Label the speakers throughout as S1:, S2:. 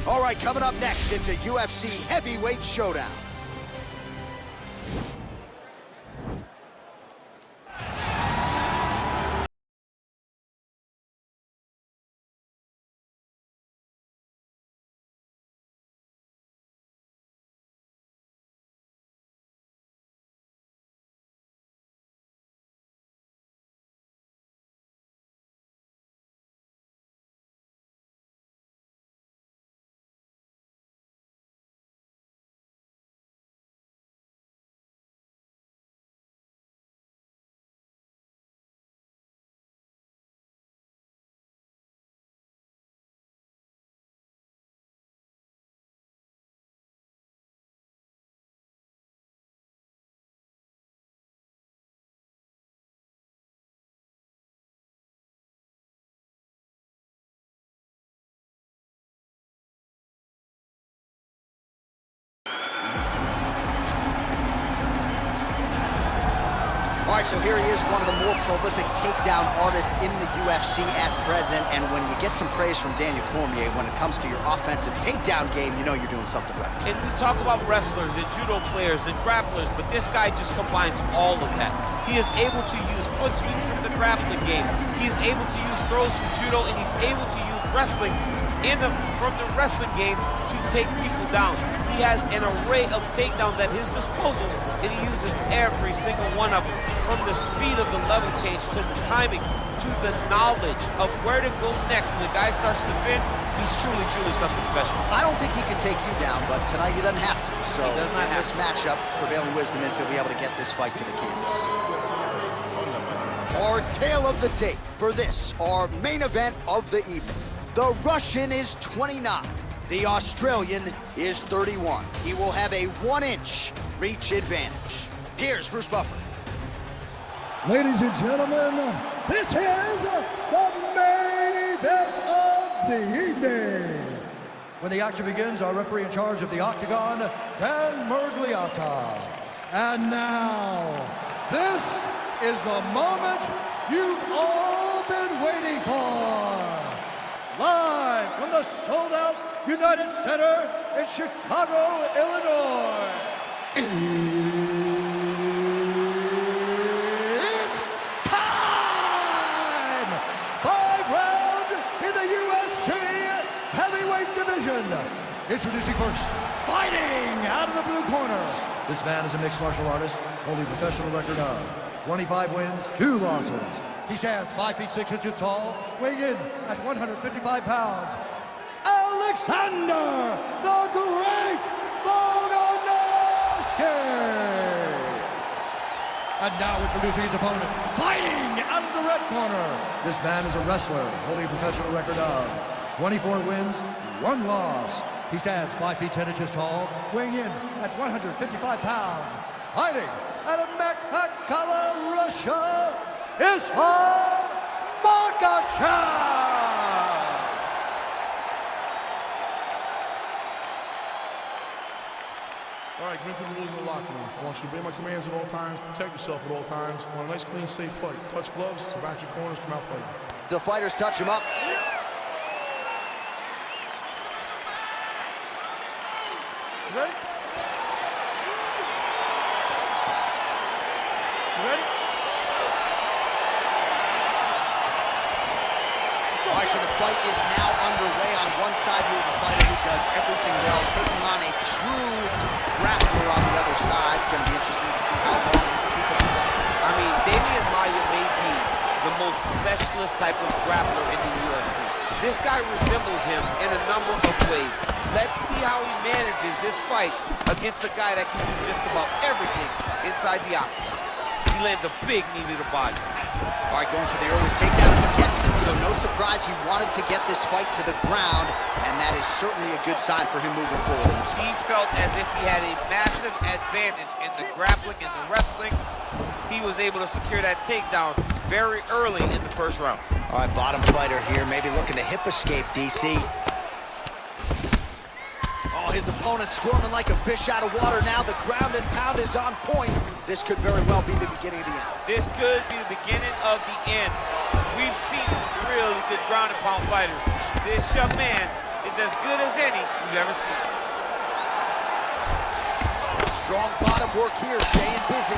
S1: All right, coming up next, it's a UFC heavyweight showdown. All right, so here he is, one of the more prolific takedown artists in the UFC at present. And when you get some praise from Daniel Cormier, when it comes to your offensive takedown game, you know you're doing something right.
S2: And we talk about wrestlers and judo players and grapplers, but this guy just combines all of that. He is able to use foot sweeps from the grappling game. He's able to use throws from judo, and he's able to use wrestling from the wrestling game to take people down. He has an array of takedowns at his disposal, and he uses every single one of them. From the speed of the level change, to the timing, to the knowledge of where to go next. When the guy starts to defend, he's truly, truly something special.
S1: I don't think he can take you down, but tonight he doesn't have to. So in this matchup, prevailing wisdom is he'll be able to get this fight to the canvas. Our tale of the tape for this, our main event of the evening. The Russian is 29. The Australian is 31. He will have a 1-inch reach advantage. Here's Bruce Buffer.
S3: Ladies and gentlemen, this is the main event of the evening. When the action begins, our referee in charge of the Octagon, Dan Mergliata. And now, this is the moment you've all been waiting for. Live from the sold-out United Center in Chicago, Illinois. It's time! 5 rounds in the UFC heavyweight division. Introducing first, fighting out of the blue corner. This man is a mixed martial artist, holding a professional record of 25 wins, 2 losses. He stands 5 feet 6 inches tall, weighing in at 155 pounds. Alexander the Great Volkanovski! And now introducing his opponent, fighting out of the red corner. This man is a wrestler, holding a professional record of 24 wins, 1 loss. He stands 5 feet 10 inches tall, weighing in at 155 pounds. Fighting out of Makhachev, Russia, is Makhachev!
S4: All right, commit to the rules of the locker room. I want you to obey my commands at all times, protect yourself at all times. I want a nice, clean, safe fight. Touch gloves, back your corners, come out fighting.
S1: The fighters touch him up.
S3: You ready? You ready?
S1: All right, so the fight is now underway. On one side, we have a fighter who does everything well, taking on a true grappler on the other side. Going to be interesting to see how long he can keep it up.
S2: I mean, Damian Maia may be the most specialist type of grappler in the UFC. This guy resembles him in a number of ways. Let's see how he manages this fight against a guy that can do just about everything inside the octagon. He lands a big knee to the body.
S1: All right, going for the early takedown, he gets it. So no surprise, he wanted to get this fight to the ground, and that is certainly a good sign for him moving forward in this fight.
S2: He felt as if he had a massive advantage in the grappling and the wrestling. He was able to secure that takedown very early in the first round.
S1: All right, bottom fighter here, maybe looking to hip escape, DC. Oh, his opponent squirming like a fish out of water now. The ground and pound is on point. This could very well be the beginning of the end.
S2: This could be the beginning of the end. We've seen some really good ground and pound fighters. This young man is as good as any you've ever seen.
S1: Strong bottom work here, staying busy.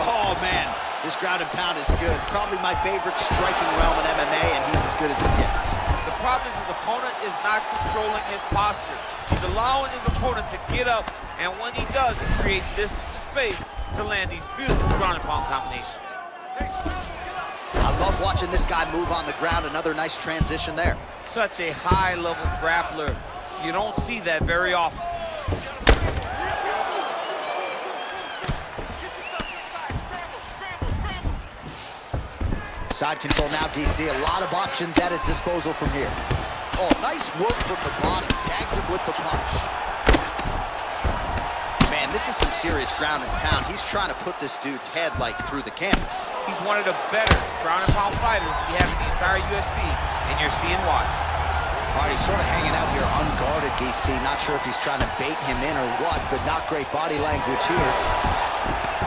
S1: Oh, man, this ground and pound is good. Probably my favorite striking realm in MMA, and he's as good as it gets.
S2: The problem is his opponent is not controlling his posture. He's allowing his opponent to get up, and when he does, he creates distance and space to land these beautiful ground and pound combinations.
S1: I love watching this guy move on the ground. Another nice transition there.
S2: Such a high-level grappler. You don't see that very often.
S1: Side control now, DC. A lot of options at his disposal from here. Oh, nice work from the bottom. Tags him with the punch. Man, this is some serious ground and pound. He's trying to put this dude's head, like, through the canvas.
S2: He's one of the better ground and pound fighters we have in the entire UFC, and you're seeing why.
S1: All right, he's sort of hanging out here unguarded, DC. Not sure if he's trying to bait him in or what, but not great body language here.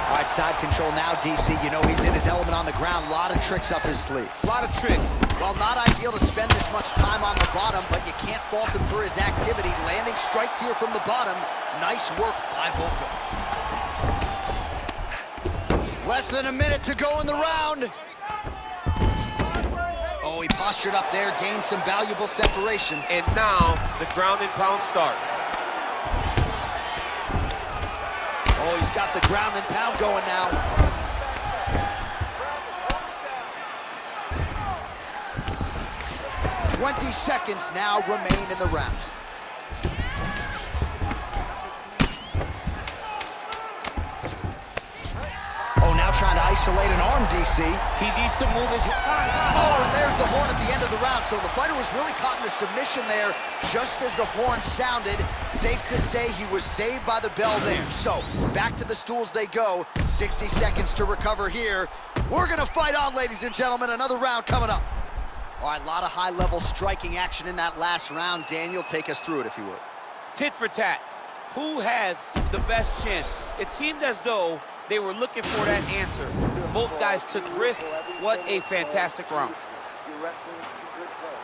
S1: All right, side control now, DC. You know he's in his element on the ground. A lot of tricks up his sleeve.
S2: A lot of tricks.
S1: Well, not ideal to spend this much time on the bottom, but you can't fault him for his activity. Landing strikes here from the bottom. Nice work by Volko. Less than a minute to go in the round. Oh, he postured up there, gained some valuable separation.
S2: And now the ground and pound starts.
S1: Oh, he's got the ground and pound going now. "20 seconds now remain in the round. Oh, now trying to isolate an arm, DC.
S2: He needs to move his...
S1: Oh, and there's the horn at the end of the round. So the fighter was really caught in a submission there just as the horn sounded. Safe to say he was saved by the bell there. So back to the stools they go. 60 seconds to recover here. We're going to fight on, ladies and gentlemen. Another round coming up. All right, a lot of high-level striking action in that last round. Daniel, take us through it if you would.
S2: Tit for tat. Who has the best chin? It seemed as though they were looking for that answer. Both guys took risk. What a fantastic round.
S5: Your wrestling is too good for him.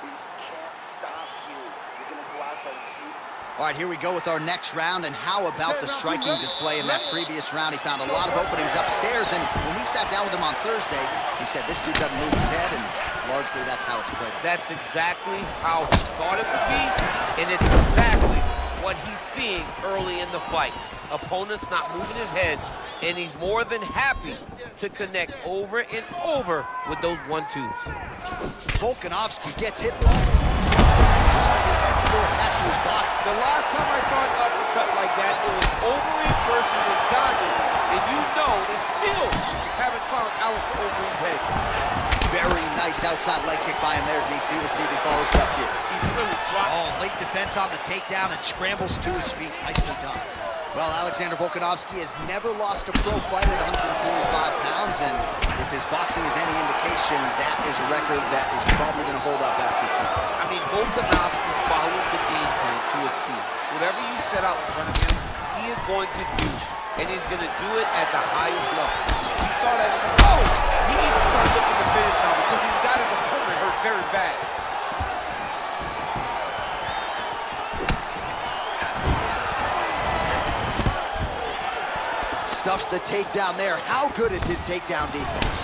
S5: He can't stop you. You're going to go out there and keep.
S1: All right, here we go with our next round. And how about the striking display in that previous round? He found a lot of openings upstairs. And when we sat down with him on Thursday, he said this dude doesn't move his head. And largely that's how it's played.
S2: That's exactly how he thought it would be. And it's exactly what he's seeing early in the fight. Opponent's not moving his head, and he's more than happy to connect over and over with those 1-2s.
S1: Volkanovski gets hit. His head still attached to his body.
S2: The last time I saw an uppercut like that, it was Overeem versus Ngannou, and you know they still haven't found Alistair Overeem's head.
S1: Very nice outside leg kick by him there, DC. We'll see if he follows it up here.
S2: He's really dropped.
S1: Oh, late defense on the takedown and scrambles to his feet. Nicely done. Well, Alexander Volkanovski has never lost a pro fight at 145 pounds, and if his boxing is any indication, that is a record that is probably going to hold up after two.
S2: I mean, Volkanovski follows the game plan to a T. Whatever you set out in front of him, he is going to do, and he's going to do it at the highest level. We saw that. Oh! He needs to start looking to finish now because he's got his opponent hurt very bad.
S1: Stuffs the takedown there. How good is his takedown defense?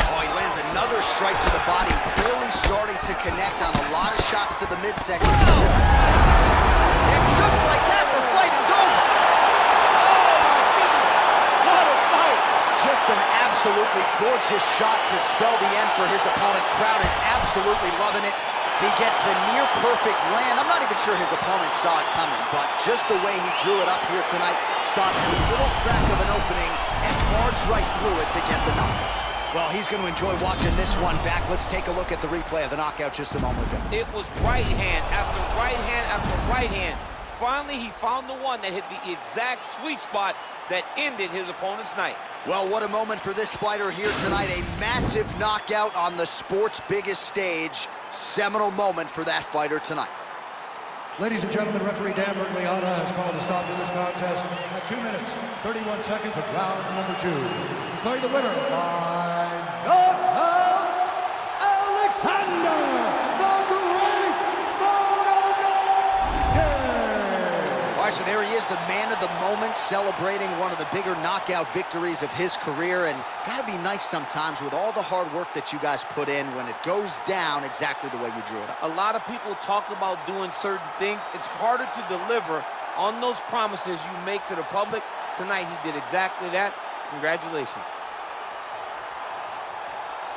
S1: Oh, he lands another strike to the body, really starting to connect on a lot of shots to the midsection. And just like that, the fight is over.
S2: What a fight!
S1: Just an absolutely gorgeous shot to spell the end for his opponent. Crowd is absolutely loving it. He gets the near-perfect land. I'm not even sure his opponent saw it coming, but just the way he drew it up here tonight, saw that little crack of an opening and barged right through it to get the knockout. Well, he's going to enjoy watching this one back. Let's take a look at the replay of the knockout just a moment ago.
S2: It was right hand after right hand after right hand. Finally, he found the one that hit the exact sweet spot that ended his opponent's night.
S1: Well, what a moment for this fighter here tonight. A massive knockout on the sport's biggest stage. Seminal moment for that fighter tonight.
S3: Ladies and gentlemen, referee Dan Bergliata has called a stop to this contest at 2 minutes, 31 seconds of round number 2. Declaring the winner by knockout, Alexander the Great Volkanovski!
S1: All right, so there he is, the man of the moment, celebrating one of the bigger knockout victories of his career. And gotta be nice sometimes with all the hard work that you guys put in when it goes down exactly the way you drew it up.
S2: A lot of people talk about doing certain things. It's harder to deliver on those promises you make to the public. Tonight, he did exactly that. Congratulations.